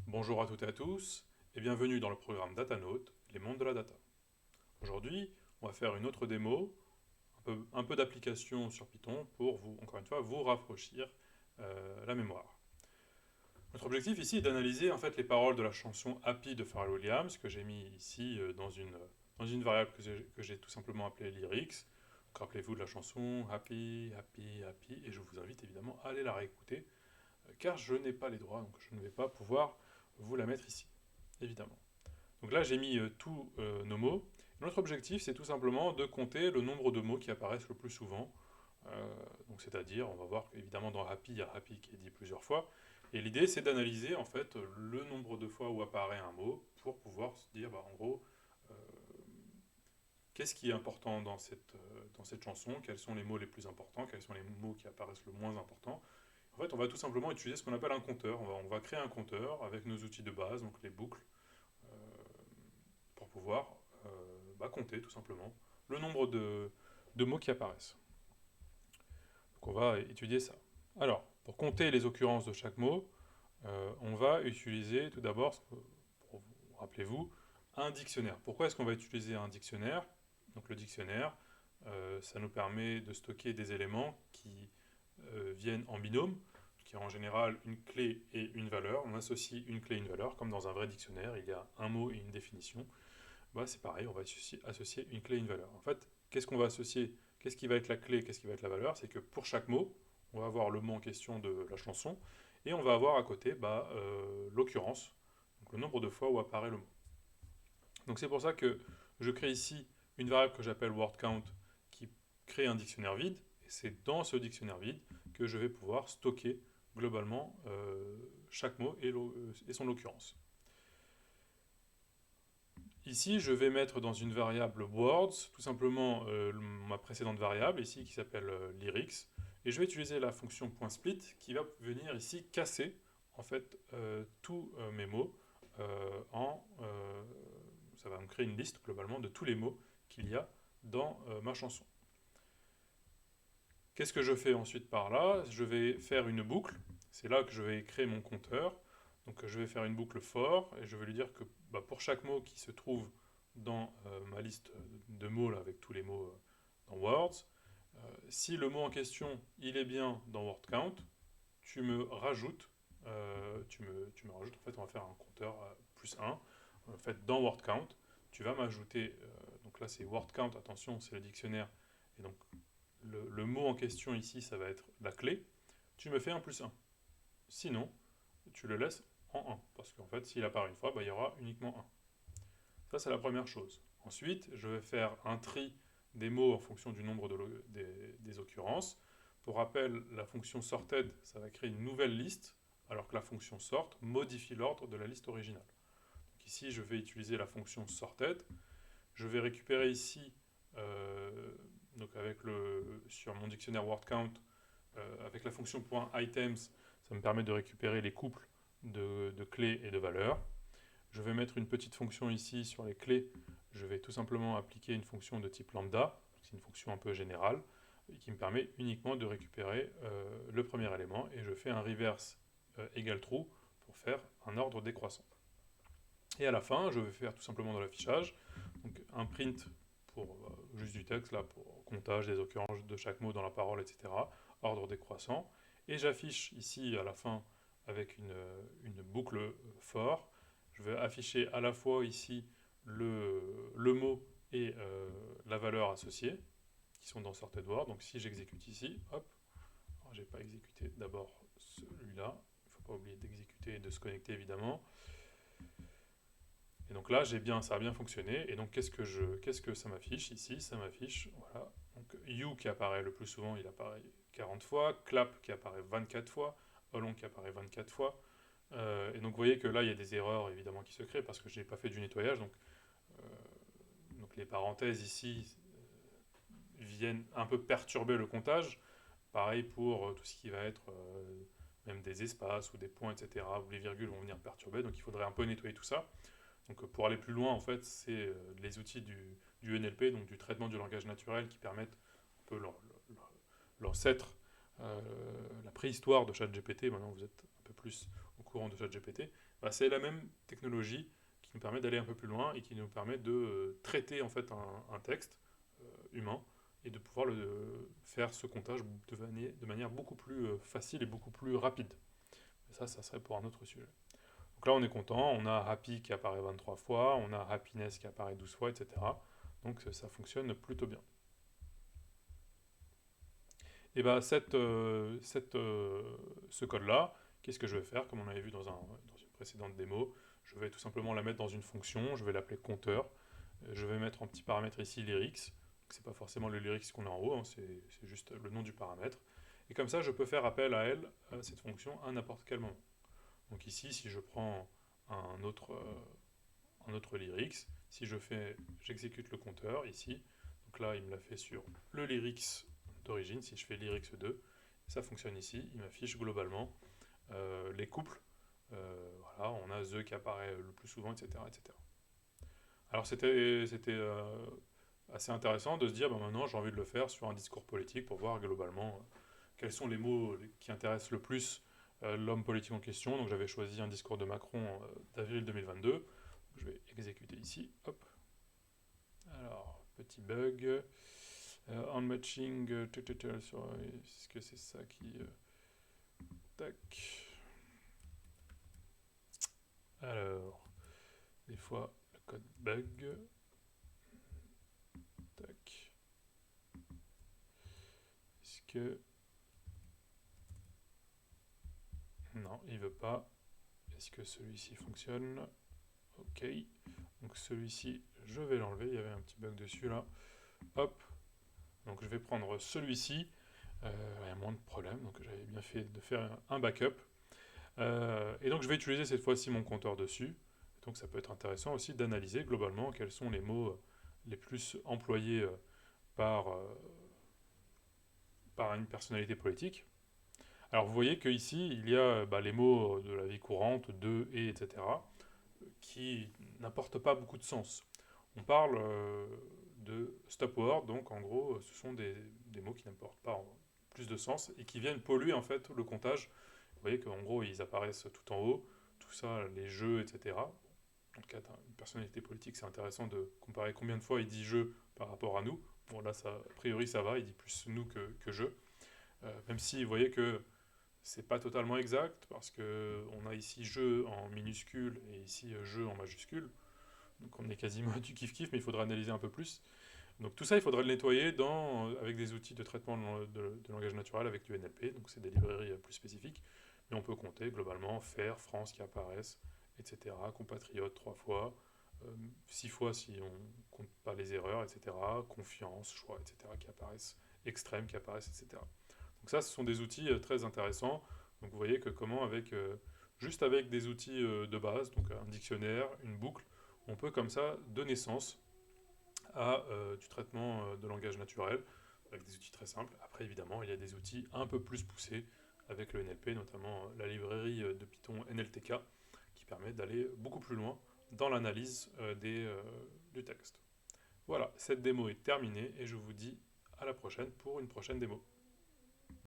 Bonjour à toutes et à tous, et bienvenue dans le programme DataNote, les mondes de la data. Aujourd'hui, on va faire une autre démo, un peu d'application sur Python pour vous, encore une fois, vous rafraîchir la mémoire. Notre objectif ici est d'analyser en fait les paroles de la chanson Happy de Pharrell Williams, que j'ai mis ici dans une variable que j'ai tout simplement appelée lyrics. Rappelez-vous de la chanson Happy, Happy, Happy, et je vous invite évidemment à aller la réécouter, car je n'ai pas les droits, donc je ne vais pas pouvoir vous la mettre ici, évidemment. Donc là, j'ai mis tous nos mots. Notre objectif, c'est tout simplement de compter le nombre de mots qui apparaissent le plus souvent. Donc c'est-à-dire, on va voir qu'évidemment dans Happy, il y a Happy qui est dit plusieurs fois. Et l'idée, c'est d'analyser en fait le nombre de fois où apparaît un mot pour pouvoir se dire, en gros, euh, qu'est-ce qui est important dans cette chanson, quels sont les mots les plus importants, quels sont les mots qui apparaissent le moins importants. En fait, on va tout simplement utiliser ce qu'on appelle un compteur. On va créer un compteur avec nos outils de base, donc les boucles, euh, pour pouvoir compter tout simplement le nombre de mots qui apparaissent. Donc on va étudier ça. Alors, pour compter les occurrences de chaque mot, on va utiliser tout d'abord, rappelez-vous, un dictionnaire. Pourquoi est-ce qu'on va utiliser un dictionnaire? Donc le dictionnaire, ça nous permet de stocker des éléments qui viennent en binôme, qui est en général une clé et une valeur. On associe une clé et une valeur, comme dans un vrai dictionnaire, il y a un mot et une définition. C'est pareil, on va associer une clé et une valeur. En fait, qu'est-ce qu'on va associer? Qu'est-ce qui va être la clé? Qu'est-ce qui va être la valeur? C'est que pour chaque mot, on va avoir le mot en question de la chanson, et on va avoir à côté l'occurrence, donc le nombre de fois où apparaît le mot. Donc c'est pour ça que je crée ici une variable que j'appelle wordCount qui crée un dictionnaire vide, et c'est dans ce dictionnaire vide que je vais pouvoir stocker globalement chaque mot et son occurrence. Ici, je vais mettre dans une variable words, tout simplement ma précédente variable, ici qui s'appelle lyrics, et je vais utiliser la fonction .split qui va venir ici casser en fait tous mes mots ça va me créer une liste globalement de tous les mots qu'il y a dans ma chanson. Qu'est-ce que je fais ensuite par là? Je vais faire une boucle, c'est là que je vais créer mon compteur. Donc je vais faire une boucle for et je vais lui dire que pour chaque mot qui se trouve dans ma liste de mots là, avec tous les mots dans Words, si le mot en question il est bien dans word count, tu me rajoutes, tu me rajoutes, en fait on va faire un compteur plus 1. En fait dans word count, tu vas m'ajouter, donc là c'est word count, attention c'est le dictionnaire, et donc le mot en question ici ça va être la clé, tu me fais un plus 1. Sinon, tu le laisses en 1, parce qu'en fait s'il apparaît une fois, il y aura uniquement 1. Ça, c'est la première chose. Ensuite, je vais faire un tri des mots en fonction du nombre des occurrences. Pour rappel, la fonction sorted, ça va créer une nouvelle liste, alors que la fonction sort modifie l'ordre de la liste originale. Donc ici, je vais utiliser la fonction sorted. Je vais récupérer ici, donc sur mon dictionnaire word count, avec la fonction .items, ça me permet de récupérer les couples de clés et de valeurs. Je vais mettre une petite fonction ici sur les clés. Je vais tout simplement appliquer une fonction de type lambda, c'est une fonction un peu générale, et qui me permet uniquement de récupérer le premier élément, et je fais un reverse égale true pour faire un ordre décroissant. Et à la fin, je vais faire tout simplement dans l'affichage, donc un print pour juste du texte, là, pour comptage des occurrences de chaque mot dans la parole, etc., ordre décroissant, et j'affiche ici à la fin avec une boucle for. Je vais afficher à la fois ici le mot et la valeur associée, qui sont dans sorted word. Donc si j'exécute ici, hop, j'ai pas exécuté d'abord celui-là, il ne faut pas oublier d'exécuter et de se connecter évidemment. Et donc là, ça a bien fonctionné. Et donc qu'est-ce que ça m'affiche ici? Ça m'affiche, voilà, donc you qui apparaît le plus souvent, il apparaît 40 fois, clap qui apparaît 24 fois, along qui apparaît 24 fois. Et donc vous voyez que là, il y a des erreurs évidemment qui se créent parce que je n'ai pas fait du nettoyage. Euh, donc les parenthèses ici viennent un peu perturber le comptage. Pareil pour tout ce qui va être même des espaces ou des points, etc., où les virgules vont venir perturber. Donc il faudrait un peu nettoyer tout ça. Donc pour aller plus loin, en fait, c'est les outils du NLP, donc du traitement du langage naturel, qui permettent un peu l'ancêtre, la préhistoire de ChatGPT. Maintenant, vous êtes un peu plus courant de ChatGPT, bah, c'est la même technologie qui nous permet d'aller un peu plus loin et qui nous permet de traiter en fait un texte humain et de pouvoir faire ce comptage de manière beaucoup plus facile et beaucoup plus rapide. Mais ça serait pour un autre sujet. Donc là, on est content, on a happy qui apparaît 23 fois, on a happiness qui apparaît 12 fois, etc. Donc ça fonctionne plutôt bien. Et bien, ce code-là, qu'est-ce que je vais faire? Comme on avait vu dans une précédente démo, je vais tout simplement la mettre dans une fonction, je vais l'appeler compteur. Je vais mettre en petit paramètre ici lyrics. C'est pas forcément le lyrics qu'on a en haut, hein, c'est juste le nom du paramètre. Et comme ça, je peux faire appel à elle, à cette fonction, à n'importe quel moment. Donc ici, si je prends un autre lyrics, si j'exécute le compteur ici, donc là, il me l'a fait sur le lyrics d'origine. Si je fais lyrics 2, ça fonctionne ici. Il m'affiche globalement les couples. Voilà, on a the qui apparaît le plus souvent, etc. etc. Alors c'était assez intéressant de se dire, bah, maintenant j'ai envie de le faire sur un discours politique pour voir globalement quels sont les mots qui intéressent le plus l'homme politique en question. Donc j'avais choisi un discours de Macron d'avril 2022. Je vais exécuter ici. Hop. Alors, petit bug. Unmatching. Est-ce que c'est ça qui... tac. Alors, des fois le code bug. Tac. Est-ce que... Non, il veut pas. Est-ce que celui-ci fonctionne? Ok. Donc celui-ci, je vais l'enlever. Il y avait un petit bug dessus là. Hop. Donc je vais prendre celui-ci. Il y a moins de problèmes. Donc j'avais bien fait de faire un backup. Et donc je vais utiliser cette fois-ci mon compteur dessus. Donc ça peut être intéressant aussi d'analyser globalement quels sont les mots les plus employés par, par une personnalité politique. Alors vous voyez qu'ici, il y a les mots de la vie courante, de, et, etc., qui n'apportent pas beaucoup de sens. On parle de stop word, donc en gros, ce sont des mots qui n'apportent pas plus de sens et qui viennent polluer en fait le comptage. Vous voyez qu'en gros, ils apparaissent tout en haut, tout ça, les jeux, etc. Dans le cas d'une personnalité politique, c'est intéressant de comparer combien de fois il dit je par rapport à nous. Bon, là, ça, a priori, ça va, il dit plus nous que je. Même si vous voyez que c'est pas totalement exact, parce que on a ici je en minuscule et ici je en majuscule. Donc on est quasiment du kiff-kiff, mais il faudra analyser un peu plus. Donc tout ça, il faudrait le nettoyer avec des outils de traitement de langage naturel avec du NLP, donc c'est des librairies plus spécifiques. Mais on peut compter globalement faire, France qui apparaissent, etc. Compatriote 3 fois, 6 fois si on compte pas les erreurs, etc. Confiance, choix, etc. qui apparaissent, extrême qui apparaissent, etc. Donc ça, ce sont des outils très intéressants. Donc vous voyez que comment juste avec des outils de base, donc un dictionnaire, une boucle, on peut comme ça donner sens à du traitement de langage naturel avec des outils très simples. Après, évidemment, il y a des outils un peu plus poussés avec le NLP, notamment la librairie de Python NLTK, qui permet d'aller beaucoup plus loin dans l'analyse du texte. Voilà, cette démo est terminée et je vous dis à la prochaine pour une prochaine démo.